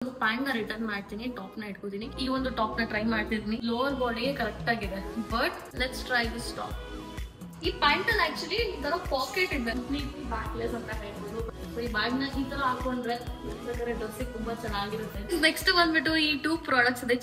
Pant ನ return ಮಾಡ್ತೀನಿ, top ನ ಇಟ್ಕೋತೀನಿ. ಈ ಒಂದು ಟಾಪ್ ನ ಟ್ರೈ ಮಾಡ್ತಿದ್ದೀನಿ. ಲೋವರ್ ಬಾಡಿಗೆ ಕರೆಕ್ಟ್ ಆಗಿದೆ, but let's try this top. ಈ ಪ್ಯಾಂಟ್ ಅಲ್ಲಿ ಆಕ್ಚುಲಿ ಈ ತರ ಪಾಕೆಟ್ ಇದೆ, ಬ್ಯಾಕ್ಲೆಸ್ ಅಂತ ಹೇಳ್ಬೋದು. ಈ ಬ್ಯಾಗ್ ನ ಈ ತರ ಹಾಕೊಂಡ್ರೆ ಡ್ರೆಸ್ ತುಂಬಾ ಚೆನ್ನಾಗಿರುತ್ತೆ. ನೆಕ್ಸ್ಟ್ ಬಂದ್ಬಿಟ್ಟು ಈ 2 ಪ್ರಾಡಕ್ಟ್ಸ್ ಇದೆ.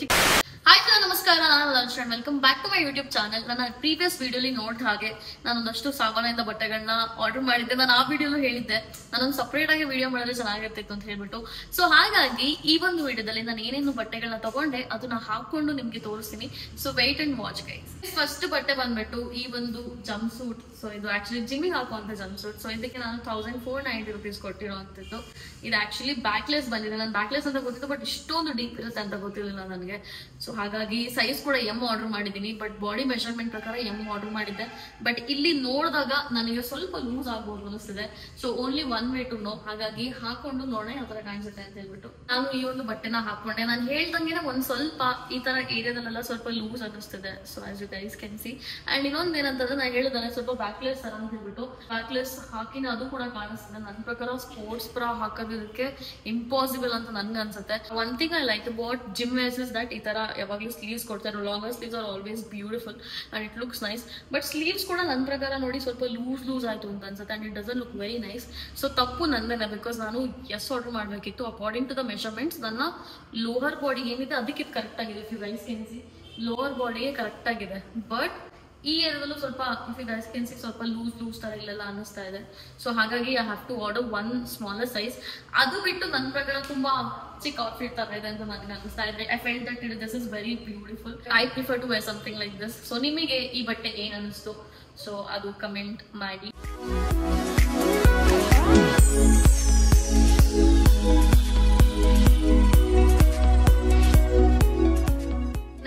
ಹಾಯ್ ಸರ್, ನಮಸ್ಕಾರ. ನಾನು ಲಂಚ್ and welcome back to my YouTube channel. ನನ್ನ ಪ್ರೀವಿಯಸ್ ವಿಡಿಯೋಲಿ ನೋಡಿದ ಹಾಗೆ ನಾನೊಂದಷ್ಟು ಸಾಮಾನ್ಯದ ಬಟ್ಟೆಗಳನ್ನ ಆರ್ಡರ್ ಮಾಡಿದ್ದೆ. ನಾನು ಆ ವಿಡಿಯೋಲು ಹೇಳಿದ್ದೆ ನಾನೊಂದು ಸಪರೇಟ್ ಆಗಿ ವಿಡಿಯೋ ಮಾಡಿದ್ರೆ ಚೆನ್ನಾಗಿರ್ತಿತ್ತು ಅಂತ ಹೇಳ್ಬಿಟ್ಟು. ಸೊ ಹಾಗಾಗಿ ಈ ಒಂದು ವಿಡಿಯೋದಲ್ಲಿ ನಾನು ಏನೇನು ಬಟ್ಟೆಗಳನ್ನ ತಗೊಂಡೆ ಅದನ್ನ ಹಾಕೊಂಡು ನಿಮ್ಗೆ ತೋರಿಸ್ತೀನಿ. So wait and watch guys. First ಬಟ್ಟೆ ಬಂದ್ಬಿಟ್ಟು ಈ ಒಂದು ಜಂಪ್ ಸೂಟ್. ಸೊ ಇದು ಆಕ್ಚುಲಿ ಜಿಮ್ಮಿಗೆ ಹಾಕುವಂತ ಜಂಪ್ ಸೂಟ್. ಸೊ ಇದಕ್ಕೆ ನಾನು 1490 rupees ಕೊಟ್ಟಿರೋಂಥದ್ದು. ಇದು ಆಕ್ಚುಲಿ ಬ್ಯಾಕ್ಲೆಸ್ ಬಂದಿದೆ. ನಾನು ಬ್ಯಾಕ್ಲೆಸ್ ಅಂತ ಗೊತ್ತಿತ್ತು, ಬಟ್ ಇಷ್ಟೊಂದು ಡೀಪ್ ಇರುತ್ತೆ ಅಂತ ಗೊತ್ತಿರಲಿಲ್ಲ ನನಗೆ. ಸೊ ಹಾಗಾಗಿ ಸೈಜ್ ಕೂಡ ಎಂ ಆರ್ಡರ್ ಮಾಡಿದ್ದೀನಿ, ಬಟ್ ಬಾಡಿ ಮೆಷರ್ಮೆಂಟ್ ಪ್ರಕಾರ ಎಂ ಆರ್ಡರ್ ಮಾಡಿದ್ದೆ. ಬಟ್ ಇಲ್ಲಿ ನೋಡಿದಾಗ ನನಗೆ ಸ್ವಲ್ಪ ಲೂಸ್ ಆಗ್ಬೋದು ಅನಿಸ್ತಿದೆ. So only one way to know. ಹಾಗಾಗಿ ಹಾಕೊಂಡು ನೋಡೋಣ ಯಾವ ತರ ಕಾಣಿಸುತ್ತೆ ಅಂತ ಹೇಳ್ಬಿಟ್ಟು ನಾನು ಈ ಒಂದು ಬಟ್ಟೆನ ಹಾಕೊಂಡೆ. ನಾನು ಹೇಳ್ದಂಗೆ ಒಂದ್ ಸ್ವಲ್ಪ ಈ ತರ ಏರಿಯಾದಲ್ಲೆಲ್ಲ ಸ್ವಲ್ಪ ಲೂಸ್ ಅನ್ನಿಸ್ತಿದೆ. So as you guys can see. And ಇನ್ನೊಂದ್ ಏನಂತಂದ್ರೆ ನಾನು ಹೇಳಿದಾನೆ ಸ್ವಲ್ಪ ಬ್ಯಾಕ್ಲೆಸ್ ತರ ಅಂತ ಹೇಳ್ಬಿಟ್ಟು ಬ್ಯಾಕ್ಲೆಸ್ ಹಾಕಿನ ಅದು ಕೂಡ ಕಾಣಿಸ್ತಿದೆ. ನನ್ನ ಪ್ರಕಾರ ಸ್ಪೋರ್ಟ್ಸ್ ಬ್ರಾ ಹಾಕೋದಕ್ಕೆ ಇಂಪಾಸಿಬಲ್ ಅಂತ ನನ್ಗೆ ಅನ್ಸುತ್ತೆ. One thing I like about gym wears is that ಈ ತರ ಯಾವಾಗಲೂ ಸ್ಲೀವ್ಸ್ ಕೊಡ್ತಾರೆ. Longer sleeves are always beautiful and it looks nice. But sleeves ಕೂಡ ನನ್ನ ಪ್ರಕಾರ ನೋಡಿ ಸ್ವಲ್ಪ ಲೂಸ್ ಆಯ್ತು ಅಂತ ಅನ್ಸುತ್ತೆ. And it doesn't look very nice. So ತಪ್ಪು ನಂದೇನೆ, ಬಿಕಾಸ್ ನಾನು ಎಸ್ ಆರ್ಡರ್ ಮಾಡಬೇಕಿತ್ತು. ಅಕಾರ್ಡಿಂಗ್ ಟು ದ ಮೆಷರ್ಮೆಂಟ್ಸ್ ನನ್ನ ಲೋವರ್ ಬಾಡಿ ಏನಿದೆ ಅದಕ್ಕೆ ಇದು ಕರೆಕ್ಟ್ ಆಗಿದೆ. If you guys can see lower ಬಾಡಿಗೆ ಕರೆಕ್ಟ್ ಆಗಿದೆ, ಬಟ್ ಈ ಏರಿಯಾದಲ್ಲೂ ಸ್ವಲ್ಪ if you guys can see ಸ್ವಲ್ಪ ಲೂಸ್ ತರ ಇಲ್ಲೆಲ್ಲ ಅನ್ನಿಸ್ತಾ ಇದೆ. ಸೊ ಹಾಗಾಗಿ I have to order one smaller size. ಅದು ಬಿಟ್ಟು ನನ್ನ ಪ್ರಕಾರ ತುಂಬಾ ಚಿಕ್ಕ ಔಟ್ಫಿಟ್ ತರ ಇದೆ ಅಂತ ನನಗೆ ಅನಿಸ್ತಾ ಇದೆ. I felt that this is very beautiful. I prefer to wear something like this. So ನಿಮಗೆ ಈ ಬಟ್ಟೆ ಏನ್ ಅನಿಸ್ತು? ಸೊ ಅದು ಕಮೆಂಟ್ ಮಾಡಿ.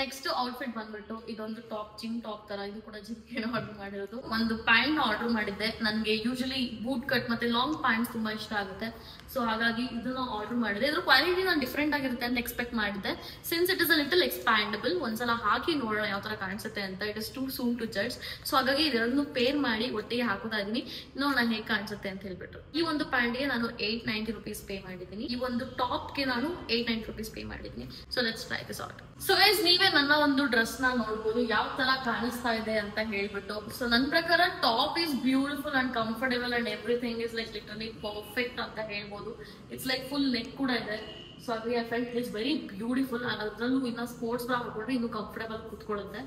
ನೆಕ್ಸ್ಟ್ ಔಟ್ಫಿಟ್ ಬಂದ್ಬಿಟ್ಟು ಇದೊಂದು ಟಾಪ್, ಜಿಮ್ ಟಾಪ್ ತರ. ಇದು ಕೂಡ ಜಿಮ್ ಆರ್ಡರ್ ಮಾಡಿರೋದು. ಒಂದು ಪ್ಯಾಂಟ್ ಆರ್ಡರ್ ಮಾಡಿದ್ದೆ. ನನಗೆ ಯೂಶಲಿ ಬೂಟ್ ಕಟ್ ಮತ್ತೆ ಲಾಂಗ್ ಪ್ಯಾಂಟ್ಸ್ ತುಂಬಾ ಇಷ್ಟ ಆಗುತ್ತೆ. ಸೊ ಹಾಗಾಗಿ ಇದನ್ನ ಆರ್ಡರ್ ಮಾಡಿದೆ. ಇದ್ರ ಕ್ವಾಲಿಟಿ ನಾನು ಡಿಫ್ರೆಂಟ್ ಆಗಿರುತ್ತೆ ಅಂತ ಎಕ್ಸ್ಪೆಕ್ಟ್ ಮಾಡಿದ್ದೆ. Since it is a little expandable, ಒಂದ್ಸಲ ಹಾಕಿ ನೋಡೋಣ ಯಾವ ತರ ಕಾಣಿಸುತ್ತೆ ಅಂತ. It is too soon to judge. So ಹಾಗಾಗಿ ಇದೆರಡನ್ನು ಪೇರ್ ಮಾಡಿ ಒಟ್ಟಿಗೆ ಹಾಕೋತಾ ಇದೀನಿ, ನೋಡೋಣ ಹೇಗೆ ಕಾಣಿಸುತ್ತೆ ಅಂತ ಹೇಳ್ಬಿಟ್ಟು. ಈ ಒಂದು ಪ್ಯಾಂಟ್ಗೆ ನಾನು 890 rupees ಪೇ ಮಾಡಿದ್ದೀನಿ. ಈ ಒಂದು ಟಾಪ್ಗೆ ನಾನು 890 rupees ಪೇ ಮಾಡಿದ್ದೀನಿ. So let's try this out. So guys, ನೀವೇ ನನ್ನ ಒಂದು ಡ್ರೆಸ್ ನ ನೋಡ್ಬೋದು ಯಾವ ತರ ಕಾಣಿಸ್ತಾ ಇದೆ ಅಂತ ಹೇಳ್ಬಿಟ್ಟು. ಸೊ ನನ್ನ ಪ್ರಕಾರ top is beautiful and comfortable and everything is like literally perfect ಅಂತ ಹೇಳ್ಬೋದು. ಇಟ್ಸ್ ಲೈಕ್ ಫುಲ್ ನೆಕ್ ಕೂಡ ಇದೆ. ಸೊ ಹಾಗೆ I felt it's very beautiful. ಅದರಲ್ಲೂ ಇನ್ನ ಸ್ಪೋರ್ಟ್ಸ್ ಬ್ರಾ ಹಾಕೊಂಡ್ರೆ ಇನ್ನು ಕಂಫರ್ಟೇಬಲ್ ಕೂತ್ಕೊಳ್ಳುತ್ತೆ.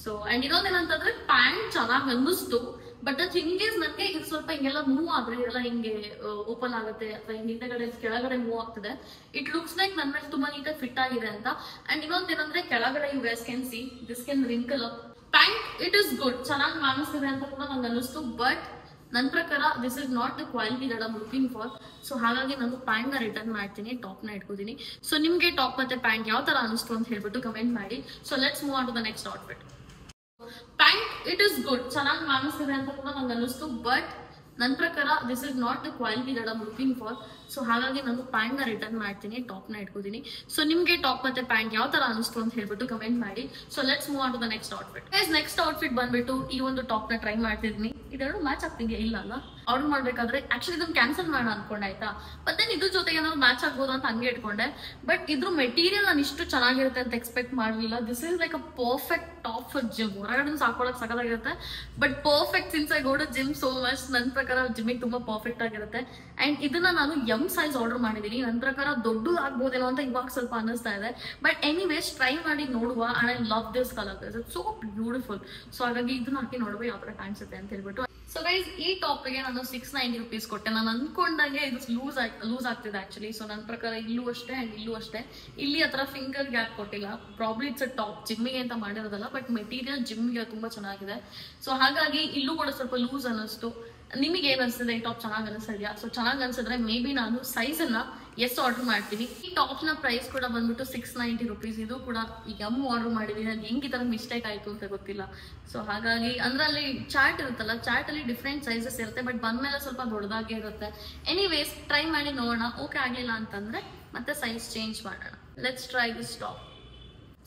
ಸೊ ಅಂಡ್ ಇನ್ನೊಂದೇನಂತಂದ್ರೆ ಪ್ಯಾಂಟ್ ಚೆನ್ನಾಗಿ ಅನ್ನಿಸ್ತು, ಬಟ್ ದ ಥಿಂಗ್ ಇಸ್ ನನಗೆ ಇದು ಸ್ವಲ್ಪ ಹಿಂಗೆಲ್ಲ ಮೂವ್ ಆದ್ರೆ ಇದೆಲ್ಲ ಹಿಂಗೆ ಓಪನ್ ಆಗುತ್ತೆ ಅಥವಾ ಹಿಂದೆಗಡೆ ಕೆಳಗಡೆ ಮೂವ್ ಆಗ್ತದೆ. ಇಟ್ ಲುಕ್ಸ್ ಲೈಕ್ ನನ್ನ ಮೇಲೆ ತುಂಬಾ ನೀಟಾಗಿ ಫಿಟ್ ಆಗಿದೆ ಅಂತ. ಅಂಡ್ ಇನ್ನೊಂದೇನಂದ್ರೆ ಕೆಳಗಡೆ you guys can see this can wrinkle up. Pant it is good, ಚೆನ್ನಾಗಿ ಕಾಣಿಸ್ತಿದೆ ಅಂತ ಕೂಡ ನಂಗೆ ಅನ್ನಿಸ್ತು. ಬಟ್ ನನ್ನ ಪ್ರಕಾರ this is not the quality that I am looking for. So ಹಾಗಾಗಿ ನಾನು ಪ್ಯಾಂಟ್ ನ ರಿಟರ್ನ್ ಮಾಡ್ತೀನಿ, ಟಾಪ್ ನ ಇಟ್ಕೋತೀನಿ. ಸೊ ನಿಮ್ಗೆ ಟಾಪ್ ಮತ್ತೆ ಪ್ಯಾಂಟ್ ಯಾವ ತರ ಅನಿಸ್ತು ಅಂತ ಹೇಳ್ಬಿಟ್ಟು ಕಮೆಂಟ್ ಮಾಡಿ. So let's move on to the next outfit. Pant it is good, ಚೆನ್ನಾಗಿ ಕಾಣಿಸ್ತಿದೆ ಅಂತ ಕೂಡ ನಂಗೆ ಅನ್ನಿಸ್ತು. ಬಟ್ ನನ್ನ ಪ್ರಕಾರ this is not the quality that I am looking for. So ಹಾಗಾಗಿ ನಾನು ಪ್ಯಾಂಟ್ ನ ರಿಟರ್ನ್ ಮಾಡ್ತೀನಿ, ಟಾಪ್ ನ ಇಟ್ಕೋತೀನಿ. ಸೊ ನಿಮ್ಗೆ ಟಾಪ್ ಮತ್ತೆ ಪ್ಯಾಂಟ್ ಯಾವ ತರ ಅನಿಸ್ತು ಅಂತ ಹೇಳ್ಬಿಟ್ಟು ಕಮೆಂಟ್ ಮಾಡಿ. So let's move on to the next outfit. Next outfit ಬಂದ್ಬಿಟ್ಟು ಈ ಒಂದು ಟಾಪ್ ನ ಟ್ರೈ ಮಾಡ್ತಿದ್ದೀನಿ. ಇದೆರಡು ಮ್ಯಾಚ್ ಆಗ್ತಿದೆಯಾ ಇಲ್ಲ ಅಲ್ಲ? ಆರ್ಡರ್ ಮಾಡ್ಬೇಕಾದ್ರೆ ಆಕ್ಚುಲಿ ಇದನ್ನ ಕ್ಯಾನ್ಸಲ್ ಮಾಡೋಣ ಅನ್ಕೊಂಡೆ, ಆಯ್ತಾ. ಮತ್ತೆ ಇದ್ರ ಜೊತೆಗೆ ಏನಾದ್ರು ಮ್ಯಾಚ್ ಆಗ್ಬೋದು ಅಂತ ಹಂಗೆ ಇಟ್ಕೊಂಡೆ. ಬಟ್ ಇದ್ರ ಮೆಟೀರಿಯಲ್ ನಾನು ಇಷ್ಟು ಚೆನ್ನಾಗಿರುತ್ತೆ ಅಂತ ಎಕ್ಸ್ಪೆಕ್ಟ್ ಮಾಡಲಿಲ್ಲ. This is like a perfect top for gym. ಹೊರಗಡೆ ಸಾಕೊಳಕ್ ಸಕಲಾಗಿರುತ್ತೆ, but perfect since I go to gym so much. ನನ್ನ ಪ್ರಕಾರ ಜಿಮ್ಮಿಗೆ ತುಂಬಾ ಪರ್ಫೆಕ್ಟ್ ಆಗಿರುತ್ತೆ. ಅಂಡ್ ಇದನ್ನ ನಾನು ಎಂ ಸೈಜ್ ಆರ್ಡರ್ ಮಾಡಿದೀನಿ. ನನ್ನ ಪ್ರಕಾರ ದೊಡ್ಡದು ಆಗ್ಬೋದೇನೋ ಅಂತ ಇವಾಗ ಸ್ವಲ್ಪ ಅನ್ನಿಸ್ತಾ ಇದೆ. ಬಟ್ ಎನಿವೇಸ್ ಟ್ರೈ ಮಾಡಿ ನೋಡುವ. And I love this colour, it's so beautiful. So ಹಾಗಾಗಿ ಇದನ್ನ ಹಾಕಿ ನೋಡುವ ಯಾವ ತರ ಕಾಣಿಸುತ್ತೆ ಅಂತ ಹೇಳ್ಬಿಟ್ಟು. ಸೊ ಗೈಸ್, ಈ ಟಾಪ್ಗೆ ನಾನು 690 rupees ಕೊಟ್ಟೆ. ನಾನು ಅನ್ಕೊಂಡಂಗೆ ಇದು ಲೂಸ್ ಆಗ್ತಿದೆ ಆಕ್ಚುಲಿ. ಸೊ ನನ್ನ ಪ್ರಕಾರ ಇಲ್ಲೂ ಅಷ್ಟೇ ಅಂಡ್ ಇಲ್ಲೂ ಅಷ್ಟೇ. ಇಲ್ಲಿ ಹತ್ರ ಫಿಂಗರ್ ಗ್ಯಾಪ್ ಕೊಟ್ಟಿಲ್ಲ. ಪ್ರಾಬ್ಲಿ ಇಟ್ಸ್ ಅ ಟಾಪ್, ಜಿಮ್ಮಿಗೆ ಅಂತ ಮಾಡಿರೋದಲ್ಲ, ಬಟ್ ಮೆಟೀರಿಯಲ್ ಜಿಮ್ಗೆ ತುಂಬಾ ಚೆನ್ನಾಗಿದೆ. ಸೊ ಹಾಗಾಗಿ ಇಲ್ಲೂ ಕೂಡ ಸ್ವಲ್ಪ ಲೂಸ್ ಅನ್ನಿಸ್ತು. ನಿಮಗೆ ಏನ್ ಅನ್ಸಿದೆ? ಈ ಟಾಪ್ ಚೆನ್ನಾಗಿ ಅನಿಸಿದ್ಯಾ? ಸೊ ಚೆನ್ನಾಗಿ ಅನ್ಸಿದ್ರೆ ಮೇ ಬಿ ನಾನು ಸೈಜ್ ಅನ್ನ ಎಸ್ ಆರ್ಡರ್ ಮಾಡ್ತೀನಿ. ಈ ಟಾಪ್ ನ ಪ್ರೈಸ್ ಕೂಡ ಬಂದ್ಬಿಟ್ಟು 690 rupees. ಇದು ಕೂಡ ಈಗ ಆರ್ಡರ್ ಮಾಡಿದೀನಿ. ಅದು ಹೆಂಗ್ ಈ ತರ ಮಿಸ್ಟೇಕ್ ಆಯ್ತು ಅಂತ ಗೊತ್ತಿಲ್ಲ. ಸೊ ಹಾಗಾಗಿ ಅಂದ್ರೆ ಅಲ್ಲಿ ಚಾರ್ಟ್ ಇರುತ್ತಲ್ಲ, ಚಾರ್ಟ್ ಅಲ್ಲಿ ಡಿಫ್ರೆಂಟ್ ಸೈಜಸ್ ಇರುತ್ತೆ, ಬಟ್ ಬಂದ್ಮೇಲೆ ಸ್ವಲ್ಪ ದೊಡ್ಡದಾಗಿ ಇರುತ್ತೆ. ಎನಿವೇಸ್ ಟ್ರೈ ಮಾಡಿ ನೋಡೋಣ. ಓಕೆ ಆಗಿಲ್ಲ ಅಂತಂದ್ರೆ ಮತ್ತೆ ಸೈಜ್ ಚೇಂಜ್ ಮಾಡೋಣ. Let's try this top.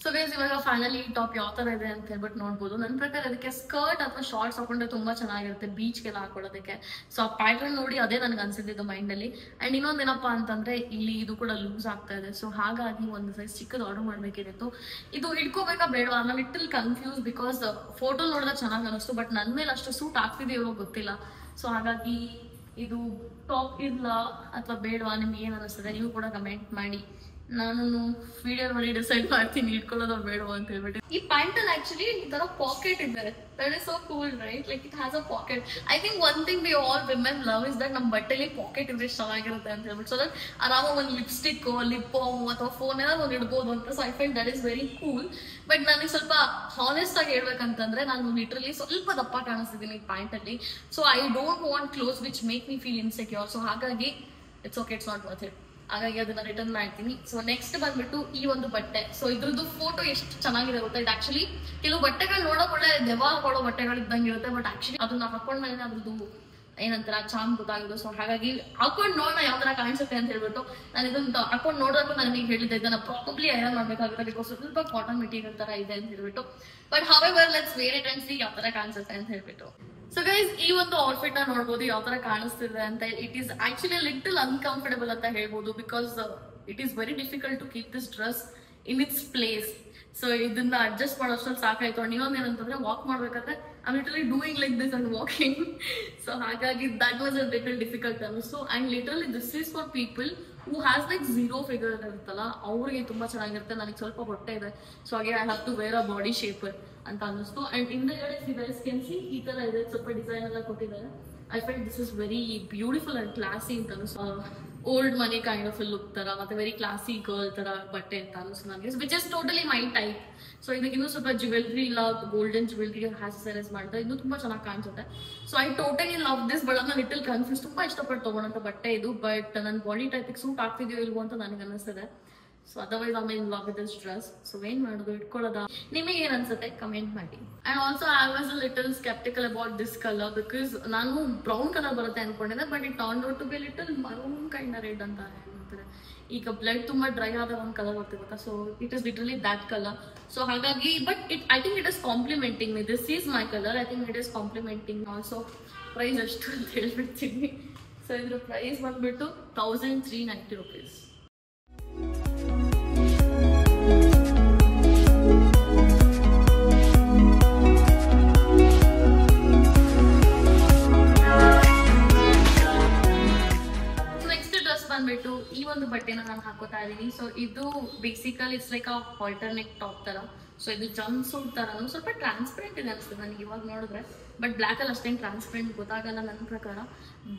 So guys ಇವಾಗ ಫೈನಲಿ ಈ ಟಾಪ್ ಯಾವ ತರ ಇದೆ ಅಂತ ಹೇಳ್ಬಿಟ್ಟು ನೋಡ್ಬೋದು. ನನ್ನ ಪ್ರಕಾರ ಅದಕ್ಕೆ ಸ್ಕರ್ಟ್ ಅಥವಾ ಶಾರ್ಟ್ಸ್ ಹಾಕೊಂಡ್ರೆ ತುಂಬಾ ಚೆನ್ನಾಗಿರುತ್ತೆ ಬೀಚ್ಗೆಲ್ಲ ಹಾಕೊಳ್ಳೋದಕ್ಕೆ. ಸೊ ಆ ಪ್ಯಾಟರ್ನ್ ನೋಡಿ ಅದೇ ನನಗೆ ಅನ್ಸಿದ್ದು ಮೈಂಡ್ ಅಲ್ಲಿ. ಅಂಡ್ ಇನ್ನೊಂದೇನಪ್ಪ ಅಂತಂದ್ರೆ ಇಲ್ಲಿ ಇದು ಕೂಡ ಲೂಸ್ ಆಗ್ತಾ ಇದೆ. ಸೊ ಹಾಗಾಗಿ ಒಂದು ಸೈಜ್ ಚಿಕ್ಕದು ಆರ್ಡರ್ ಮಾಡ್ಬೇಕಿತ್ತು. ಇದು ಹಿಡ್ಕೋಬೇಕಾ ಬೇಡವಾ ನಾನು ಲಿಟಲ್ ಕನ್ಫ್ಯೂಸ್, ಬಿಕಾಸ್ ಫೋಟೋ ನೋಡಿದ್ರೆ ಚೆನ್ನಾಗಿ ಅನಿಸ್ತು, ಬಟ್ ನನ್ನ ಮೇಲೆ ಅಷ್ಟು ಸೂಟ್ ಆಗ್ತಿದೆಯೋ ಗೊತ್ತಿಲ್ಲ. ಸೊ ಹಾಗಾಗಿ ಇದು ಟಾಪ್ ಇಲ್ಲ ಅಥವಾ ಬೇಡವಾ, ನಿಮ್ಗೆ ಏನ್ ಅನಿಸ್ತದೆ ನೀವು ಕೂಡ ಕಮೆಂಟ್ ಮಾಡಿ. ನಾನು ವಿಡಿಯೋ ನೋಡಿ ಡಿಸೈಡ್ ಮಾಡ್ತೀನಿ ಇಟ್ಕೊಳ್ಳೋದು ಬೇಡವಾ ಅಂತ ಹೇಳ್ಬಿಟ್ಟು. ಈ ಪ್ಯಾಂಟ್ ಅಲ್ಲಿ ಆಕ್ಚುಲಿ ಈ ತರ ಪಾಕೆಟ್ ಇದೆ. That is so cool right, like it has a pocket. I think one thing we all women love is that ನಮ್ಮ ಬಟ್ಟೆಲಿ ಪಾಕೆಟ್ ಇದ್ರೆ ಚೆನ್ನಾಗಿರುತ್ತೆ ಅಂತ ಹೇಳ್ಬಿಟ್ಟು. ಸೊ ದಟ್ ಆರಾಮಾಗಿ ಒಂದು ಲಿಪ್ಸ್ಟಿಕ್, ಲಿಪ್ ಬಾಮ್ ಅಥವಾ ಫೋನ್ ಏನಾದ್ರು ಒಂದು ಇಡ್ಬೋದು ಅಂತ. So I feel that is very cool. But ನನಗೆ ಸ್ವಲ್ಪ ಹಾನೆಸ್ಟ್ ಆಗಿ ಹೇಳ್ಬೇಕಂತಂದ್ರೆ ನಾನು ಲಿಟ್ರಲಿ ಸ್ವಲ್ಪ ದಪ್ಪ ಕಾಣಿಸ್ತಿದ್ದೀನಿ ಈ ಪ್ಯಾಂಟ್ ಅಲ್ಲಿ. So I don't want clothes which make me feel insecure. So ಹಾಗಾಗಿ it's okay, it's not worth it. ಹಾಗಾಗಿ ಅದನ್ನ ರಿಟರ್ನ್ ಮಾಡ್ತೀನಿ. ಸೊ ನೆಕ್ಸ್ಟ್ ಬಂದ್ಬಿಟ್ಟು ಈ ಒಂದು ಬಟ್ಟೆ. ಸೊ ಇದ್ರದ್ದು ಫೋಟೋ ಎಷ್ಟು ಚೆನ್ನಾಗಿದೆ ಗೊತ್ತಾ. ಇದು ಆಕ್ಚುಲಿ ಕೆಲವು ಬಟ್ಟೆಗಳು ನೋಡೋಕ್ ಒಳ್ಳೆ ದೆವ್ವ ಹಾಕೊಳ್ಳೋ ಬಟ್ಟೆಗಳು ಇದ್ದಂಗೆ ಇರುತ್ತೆ, ಬಟ್ ಆಕ್ಚುಲಿ ಅದನ್ನ ಹಾಕೊಂಡ್ಮೇಲೆ ಅದ್ರದ್ದು ಏನಂತಾರ ಚಾಮ್ ಗೊತ್ತಾಗೋದು. ಸೊ ಹಾಗಾಗಿ ಹಾಕೊಂಡ್ ನೋಡೋಣ ಯಾವ ತರ ಕಾಣಿಸುತ್ತೆ ಅಂತ ಹೇಳ್ಬಿಟ್ಟು ನಾನು ಇದನ್ನ ಹಾಕೊಂಡ್ ನೋಡೋದಕ್ಕೂ ನನಗೆ ಹೇಳಿದ್ದೆ ಇದನ್ನ ಪ್ರಾಬಬ್ಲಿ ಐರನ್ ಮಾಡ್ಬೇಕಾಗುತ್ತೆ, ಬಿಕಾಸ್ ಸ್ವಲ್ಪ ಕಾಟನ್ ಮೆಟೀರಿಯಲ್ ತರ ಇದೆ ಅಂತ ಹೇಳ್ಬಿಟ್ಟು. But however let's where it and C ಯಾವ ತರ ಕಾಣಿಸುತ್ತೆ ಅಂತ ಹೇಳ್ಬಿಟ್ಟು. ಸೊ ಗೈಸ್ ಈ ಒಂದು ಔಟ್ಫಿಟ್ ನ ನೋಡ್ಬೋದು ಯಾವ ತರ ಕಾಣಿಸ್ತಿದೆ ಅಂತ. It is actually little uncomfortable ಅಂತ ಹೇಳ್ಬೋದು, because it is very difficult to keep this dress in its place. So ಇದನ್ನ ಅಡ್ಜಸ್ಟ್ ಮಾಡೋಷ್ಟ್ರಲ್ಲಿ ಸಾಕಾಯ್ತು. ಅಂಡ್ ಇನ್ನೊಂದೇನಂತಂದ್ರೆ ವಾಕ್ ಮಾಡ್ಬೇಕಾದ್ರೆ I literally doing like this and walking. So ಹಾಗಾಗಿ that was a little difficult ಅನಿಸ್ತು. And literally this is for people who has like zero figure ಇರುತ್ತಲ್ಲ, ಅವ್ರಿಗೆ ತುಂಬಾ ಚೆನ್ನಾಗಿರುತ್ತೆ. ನನಗೆ ಸ್ವಲ್ಪ ಹೊಟ್ಟೆ ಇದೆ, ಸೊ ಹಾಗೆ I have to wear a body shaper ಅಂತ ಅನ್ನಿಸ್ತು. ಅಂಡ್ ಹಿಂದೆಗಡೆ ಸಿ ಈ ತರ ಇದೆ, ಸ್ವಲ್ಪ ಡಿಸೈನ್ ಎಲ್ಲ ಕೊಟ್ಟಿದ್ದಾರೆ. I feel this is very beautiful and classy ಅಂತ ಅನಿಸ್ತು. Old money kind of look ತರ ಮತ್ತೆ ವೆರಿ ಕ್ಲಾಸಿ ಗರ್ಲ್ ತರ ಬಟ್ಟೆ ಅಂತ ಅನಿಸ್ತು ನನಗೆ, which is totally my type. So ಇದಕ್ಕೆ ಇನ್ನೂ ಸ್ವಲ್ಪ ಜ್ಯುವೆಲ್ರಿ ಇಲ್ಲ, ಗೋಲ್ಡನ್ ಜ್ಯುವೆಲ್ರಿ ಹ್ಯಾಸಸೈಸ್ ಮಾಡಿದ್ರೆ ಇನ್ನೂ ತುಂಬಾ ಚೆನ್ನಾಗಿ ಕಾಣಿಸುತ್ತೆ. So I totally love this. But ನಾನು ಲಿಟಲ್ ಕನ್ಫ್ಯೂಸ್, ತುಂಬಾ ಇಷ್ಟಪಟ್ಟು ತಗೊಂಡಂತ ಬಟ್ಟೆ ಇದು. ಬಟ್ ನನ್ನ ಬಾಡಿ ಟೈಪಿಗೆ ಸೂಟ್ ಆಗ್ತಿದೆಯೋ ಇಲ್ವೋ ಅಂತ ನನಗೆ ಅನಿಸ್ತದೆ. So otherwise I in love with this dress. So ಏನ್ ಮಾಡೋದು, ಇಟ್ಕೊಳ್ಳೋದಾ? ನಿಮಗೆ ಏನ್ ಅನ್ಸುತ್ತೆ ಕಮೆಂಟ್ ಮಾಡಿ. And also I was a little sceptical about this colour, because ನಾನು ಬ್ರೌನ್ ಕಲರ್ ಬರುತ್ತೆ ಅನ್ಕೊಂಡಿದ್ದೆ, but it turn out to be little maroon kind red ಅಂತ ಹೇಳ್ತಾರೆ. ಈಗ ಬ್ಲಡ್ ತುಂಬಾ ಡ್ರೈ ಆದ ಒಂದು ಕಲರ್ ಬರ್ತಿರುತ್ತಾ, so it is literally that colour. So ಹಾಗಾಗಿ but I think it is complementing me. This is my colour. I think it is complimenting. Also price ಎಷ್ಟು ಅಂತ ಹೇಳ್ಬಿಡ್ತೀನಿ. ಸೊ ಇದ್ರ ಪ್ರೈಸ್ ಬಂದ್ಬಿಟ್ಟು 1390 rupees. ಬಂದ್ಬಿಟ್ಟು ಈ ಒಂದು ಬಟ್ಟೆನ ನಾನು ಹಾಕೋತಾ ಇದೀನಿ. ಸೊ ಇದು basically it's like a alternate top ತರ. ಸೊ ಇದು ಜಂಪ್ ಸೂಟ್ ತರ ಸ್ವಲ್ಪ ಟ್ರಾನ್ಸ್ಪರೆಂಟ್ ಇದೆ ಅನ್ಸುತ್ತೆ ನನಗೆ ಇವಾಗ ನೋಡಿದ್ರೆ, ಬಟ್ ಬ್ಲಾಕ್ ಅಲ್ಲಿ ಅಷ್ಟೇನು ಟ್ರಾನ್ಸ್ಪರೆಂಟ್ ಗೊತ್ತಾಗಲ್ಲ ನನ್ನ ಪ್ರಕಾರ.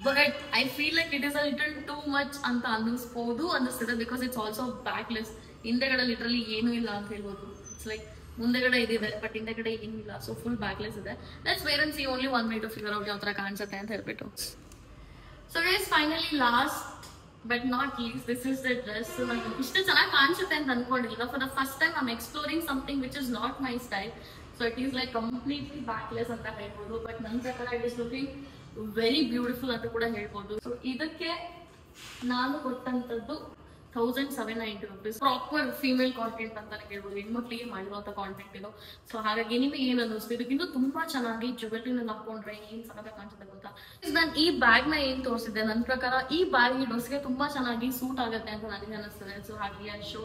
But I feel like it is a little too much ಅಂತ ಅನ್ನಿಸ್ತಿದೆ, ಬಿಕಾಸ್ ಇಟ್ಸ್ ಆಲ್ಸೋ ಬ್ಯಾಕ್ಲೆಸ್. ಹಿಂದೆಗಡೆ ಲಿಟರಲಿ ಏನೂ ಇಲ್ಲ ಅಂತ ಹೇಳ್ಬೋದು. ಇಟ್ಸ್ ಲೈಕ್ ಮುಂದೆಗಡೆ ಇದಿದೆ ಬಟ್ ಹಿಂದೆಗಡೆ ಏನಿಲ್ಲ. ಸೊ ಫುಲ್ ಬ್ಯಾಕ್ಲೆಸ್ ಇದೆ. Let's wear and see only one way to figure out ಯಾವ ತರ ಕಾಣಿಸುತ್ತೆ ಅಂತ ಹೇಳ್ಬಿಟ್ಟು. So guys finally last but not least, this is the dress. ನಾನು ಇಷ್ಟು ಚೆನ್ನಾಗಿ ಕಾಣಿಸುತ್ತೆ ಅಂತ ಅನ್ಕೊಂಡಿಲ್ಲ. For the first time I am exploring something which is not my style. So it is like completely backless ಅಂತ ಹೇಳ್ಬೋದು. ಬಟ್ ನನ್ನ ಪ್ರಕಾರ it is looking very beautiful ಅಂತ ಕೂಡ ಹೇಳ್ಬೋದು. ಸೊ ಇದಕ್ಕೆ ನಾನು ಕೊಟ್ಟಂತದ್ದು 1790 rupees. ಪ್ರಾಪರ್ ಫೀಮೇಲ್ ಕಾಂಟೆಂಟ್ ಅಂತಾನೆ ಹೇಳ್ಬೋದು, ಹೆಣ್ಮಕ್ಳಿಗೆ ಮಾಡಿರುವಂತ ಕಾಂಟೆಂಟ್ ಇದು. ಸೊ ಹಾಗಾಗಿ ನಿಮಗೆ ಏನ್ ಅನ್ನಿಸ್ತು? ಇದಕ್ಕಿಂತ ತುಂಬಾ ಚೆನ್ನಾಗಿ ಜ್ಯುವೆಲ್ರಿನ ಹಾಕೊಂಡ್ರೆ ಏನ್ ಸಖತ್ ಕಾಣಿಸುತ್ತೆ ಗೊತ್ತಾ. ನಾನು ಈ ಬ್ಯಾಗ್ ನ ಏನ್ ತೋರಿಸಿದ್ದೆ, ನನ್ನ ಪ್ರಕಾರ ಈ ಬ್ಯಾಗ್ ಈ ಡ್ರೆಸ್ಗೆ ತುಂಬಾ ಚೆನ್ನಾಗಿ ಸೂಟ್ ಆಗುತ್ತೆ ಅಂತ ನನಗೆ ಅನಿಸ್ತದೆ. ಸೊ ಹಾಗೆ ಶೋ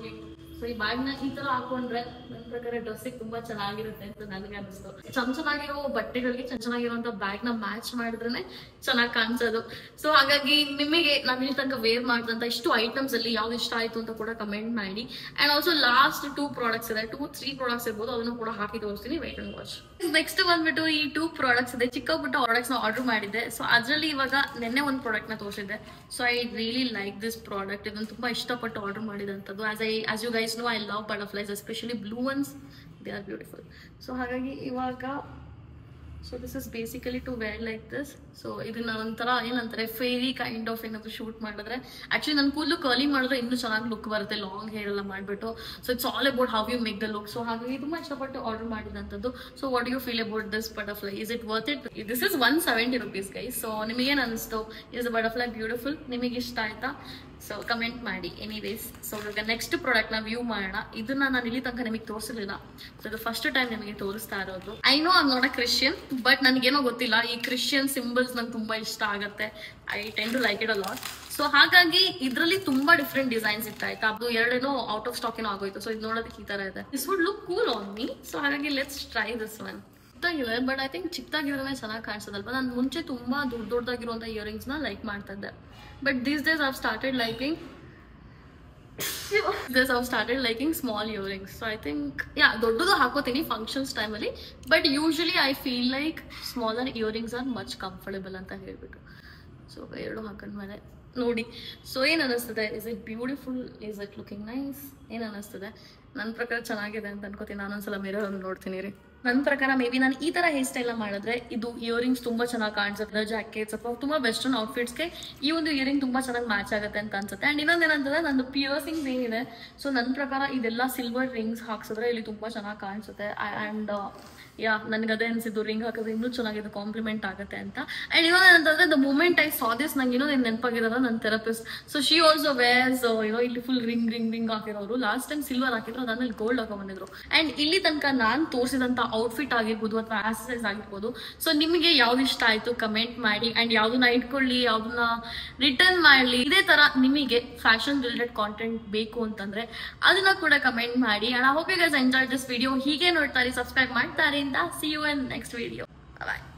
ಸೊ ಈ ಬ್ಯಾಗ್ ನ ಈ ತರ ಹಾಕೊಂಡ್ರೆ ನನ್ನ ಪ್ರಕಾರ ಡ್ರೆಸ್ಸಿಗೆ ತುಂಬಾ ಚೆನ್ನಾಗಿರುತ್ತೆ ಅಂತ ನನಗೆ ಅನಿಸ್ತು. ಚೆನ್ನಾಗಿರೋ ಬಟ್ಟೆಗಳಿಗೆ ಚೆನ್ನಾಗಿರುವಂತ ಬ್ಯಾಗ್ ನ ಮ್ಯಾಚ್ ಮಾಡಿದ್ರೆ ಚೆನ್ನಾಗಿ ಕಾಣಿಸೋದು. ಸೊ ಹಾಗಾಗಿ ನಿಮಗೆ ನಾನು ಇಲ್ಲಿ ತನಕ ವೇರ್ ಮಾಡಿದಂತ ಇಷ್ಟು ಐಟಮ್ಸ್ ಅಲ್ಲಿ ಯಾವ್ದು ಇಷ್ಟ ಆಯ್ತು ಅಂತ ಕೂಡ ಕಮೆಂಟ್ ಮಾಡಿ. ಅಂಡ್ ಆಲ್ಸೋ ಲಾಸ್ಟ್ 2 ಪ್ರಾಡಕ್ಟ್ಸ್ ಇದೆ, 2-3 ಪ್ರಾಡಕ್ಟ್ಸ್ ಇರ್ಬೋದು, ಅದನ್ನು ಕೂಡ ಹಾಕಿ ತೋರಿಸ್ತೀನಿ. Wait and watch. ನೆಕ್ಸ್ಟ್ ಬಂದ್ಬಿಟ್ಟು ಈ 2 ಪ್ರಾಡಕ್ಟ್ಸ್ ಇದೆ, ಚಿಕ್ಕ ಪುಟ್ಟ ಪ್ರಾಡಕ್ಟ್ಸ್ ನ ಆರ್ಡರ್ ಮಾಡಿದ್ದೆ. ಸೊ ಅದರಲ್ಲಿ ಇವಾಗ ನೆನ್ನೆ ಒಂದು ಪ್ರಾಡಕ್ಟ್ ನ ತೋರಿಸಿದ್ದೆ. So I really like this product. ಇದನ್ನು ತುಂಬಾ ಇಷ್ಟಪಟ್ಟು ಆರ್ಡರ್ ಮಾಡಿದಂಥದ್ದು. As you guys know I love butterflies, especially blue ones. They are beautiful. So ಹಾಗಾಗಿ ಇವಾಗ so this is basically to wear like this. So ಇದನ್ನ ಒಂಥರ ಏನಂತಾರೆ ಫೇರಿ ಕೈಂಡ್ ಆಫ್ ಏನಾದ್ರು ಶೂಟ್ ಮಾಡಿದ್ರೆ ಆಕ್ಚುಲಿ ನನ್ನ ಕೂದಲು ಕರ್ಲಿ ಮಾಡಿದ್ರೆ ಇನ್ನೂ ಚೆನ್ನಾಗಿ ಲುಕ್ ಬರುತ್ತೆ, ಲಾಂಗ್ ಹೇರ್ ಎಲ್ಲ ಮಾಡಿಬಿಟ್ಟು. So it's all about how you make the look. So ಹಾಗಾಗಿ ತುಂಬಾ ಇಷ್ಟಪಟ್ಟು ಆರ್ಡರ್ ಮಾಡಿದಂಥದ್ದು. So what you feel about this butterfly? Is it worth it? This is 170 rupees guys. So ನಿಮಗೇನು ಅನಿಸ್ತು? Is butterfly beautiful? ನಿಮಗೆ ಇಷ್ಟ ಆಯ್ತಾ? ಸೊ ಕಮೆಂಟ್ ಮಾಡಿ. ಎನಿವೇಸ್, ಸೊ ಇವಾಗ ನೆಕ್ಸ್ಟ್ ಪ್ರಾಡಕ್ಟ್ ನ ವ್ಯೂ ಮಾಡೋಣ. ಇದನ್ನ ನಾನು ಇಲ್ಲಿ ತನಕ ನಿಮಗೆ ತೋರಿಸಲಿಲ್ಲ. ಸೊ ಇದು ಫಸ್ಟ್ ಟೈಮ್ ನಿಮಗೆ ತೋರಿಸ್ತಾ ಇರೋದು. I no I am not a Christian, but ನನಗೇನೋ ಗೊತ್ತಿಲ್ಲ, ಈ ಕ್ರಿಶ್ಚಿಯನ್ ಸಿಂಬಲ್ಸ್ ನಂಗೆ ತುಂಬಾ ಇಷ್ಟ ಆಗುತ್ತೆ. I tend to like it a lot. So ಹಾಗಾಗಿ ಇದರಲ್ಲಿ ತುಂಬಾ ಡಿಫ್ರೆಂಟ್ ಡಿಸೈನ್ಸ್ ಇತ್ತು ಆಯ್ತಾ. ಅದು ಎರಡೇನೋ ಔಟ್ ಆಫ್ ಸ್ಟಾಕ್ ಏನೋ ಆಗೋಯ್ತು. ಸೊ ಇದು ನೋಡೋದಕ್ಕೆ ಈ ತರ ಇದೆ. This would look cool on me. So ಹಾಗಾಗಿ ಲೆಟ್ಸ್ ಟ್ರೈ ದಿಸ್ ಒನ್. ಚಿಕ್ಕದಾಗಿದೆ, ಬಟ್ ಐ ಥಿಂಕ್ ಚಿಕ್ಕದಾಗಿರೋದೇ ಚೆನ್ನಾಗಿ ಕಾಣಿಸೋದಲ್ವಾ. ನಾನು ಮುಂಚೆ ತುಂಬಾ ದೊಡ್ಡದಾಗಿರುವಂಥ ಇಯರಿಂಗ್ಸ್ ನ ಲೈಕ್ ಮಾಡ್ತಾ ಇದ್ದೆ, but these days I've started liking small earrings. So I think ದೊಡ್ಡದು ಹಾಕೋತೀನಿ ಫಂಕ್ಷನ್ಸ್ ಟೈಮಲ್ಲಿ, but usually I feel like smaller earrings are much comfortable ಅಂತ ಹೇಳ್ಬಿಟ್ಟು. ಸೊ ಎರಡು ಹಾಕೊಂಡ್ಮೇಲೆ ನೋಡಿ. ಸೊ ಏನು ಅನ್ನಿಸ್ತದೆ? Is it beautiful? Is it looking nice? ಏನು ಅನ್ನಿಸ್ತದೆ? ನನ್ನ ಪ್ರಕಾರ ಚೆನ್ನಾಗಿದೆ ಅಂತ ಅನ್ಕೋತೀನಿ. ನಾನೊಂದ್ಸಲ ಮಿರರ್ ನೋಡ್ತೀನಿ ರೀ. ನನ್ನ ಪ್ರಕಾರ ಮೇ ಬಿ ನಾನು ಈ ತರ ಹೇರ್ ಸ್ಟೈಲ್ ಮಾಡಿದ್ರೆ ಇದು ಇಯರಿಂಗ್ಸ್ ತುಂಬಾ ಚೆನ್ನಾಗಿ ಕಾಣಿಸುತ್ತೆ. ಜಾಕೆಟ್ಸ್ ಅಥವಾ ತುಂಬಾ ವೆಸ್ಟರ್ನ್ ಔಟ್ಫಿಟ್ಸ್ಗೆ ಈ ಒಂದು ಇಯರಿಂಗ್ ತುಂಬಾ ಚೆನ್ನಾಗಿ ಮ್ಯಾಚ್ ಆಗುತ್ತೆ ಅಂತ ಅನ್ಸುತ್ತೆ. ಅಂಡ್ ಇನ್ನೊಂದೇನಂತಂದ್ರೆ ನಂದು ಪಿಯರ್ಸಿಂಗ್ಸ್ ಏನಿದೆ, ಸೊ ನನ್ನ ಪ್ರಕಾರ ಇದೆಲ್ಲ ಸಿಲ್ವರ್ ರಿಂಗ್ಸ್ ಹಾಕ್ಸಿದ್ರೆ ಇಲ್ಲಿ ತುಂಬಾ ಚೆನ್ನಾಗಿ ಕಾಣಿಸುತ್ತೆ. ಅಂಡ್ ನನ್ಗೆ ಅದೇ ಅನ್ಸಿದ್ದು, ರಿಂಗ್ ಹಾಕಿದ್ರೆ ಇನ್ನೂ ಚೆನ್ನಾಗಿದೆ, ಕಾಂಪ್ಲಿಮೆಂಟ್ ಆಗುತ್ತೆ ಅಂತ. ಅಂಡ್ ಇನ್ನೊಂದೇನಂತಂದ್ರೆ the moment I saw this, ನಂಗೆ ಇನ್ನೊಂದು ನೆನಪಾಗಿರೋದ ನನ್ನ therapist. So she also wears ಇಲ್ಲಿ ಫುಲ್ ರಿಂಗ್ ಹಾಕಿರೋರು. ಲಾಸ್ಟ್ ಟೈಮ್ ಸಿಲ್ವರ್ ಹಾಕಿದ್ರು, ಅದಾದ್ಮೇಲೆ ಗೋಲ್ಡ್ ಹಾಕೋ ಬಂದಿದ್ರು. ಅಂಡ್ ಇಲ್ಲಿ ತನಕ ನಾನು ತೋರಿಸಿದಂತ ಔಟ್ಫಿಟ್ ಆಗಿರ್ಬೋದು ಅಥವಾ ಆಕ್ಸಸರೀಸ್ ಆಗಿರ್ಬೋದು, ಸೊ ನಿಮಗೆ ಯಾವ್ದು ಇಷ್ಟ ಆಯ್ತು ಕಮೆಂಟ್ ಮಾಡಿ. ಅಂಡ್ ಯಾವ್ದನ್ನ ಇಟ್ಕೊಳ್ಳಿ, ಯಾವ್ದನ್ನ ರಿಟರ್ನ್ ಮಾಡಲಿ, ಇದೇ ತರ ನಿಮಗೆ ಫ್ಯಾಷನ್ ರಿಲೇಟೆಡ್ ಕಾಂಟೆಂಟ್ ಬೇಕು ಅಂತಂದ್ರೆ ಅದನ್ನ ಕೂಡ ಕಮೆಂಟ್ ಮಾಡಿ. And I hope you guys enjoy this video. ಹೀಗೆ ನೋಡ್ತಾರೆ, ಸಬ್ಸ್ಕ್ರೈಬ್ ಮಾಡ್ತಾರೆ. See you in next video. Bye bye.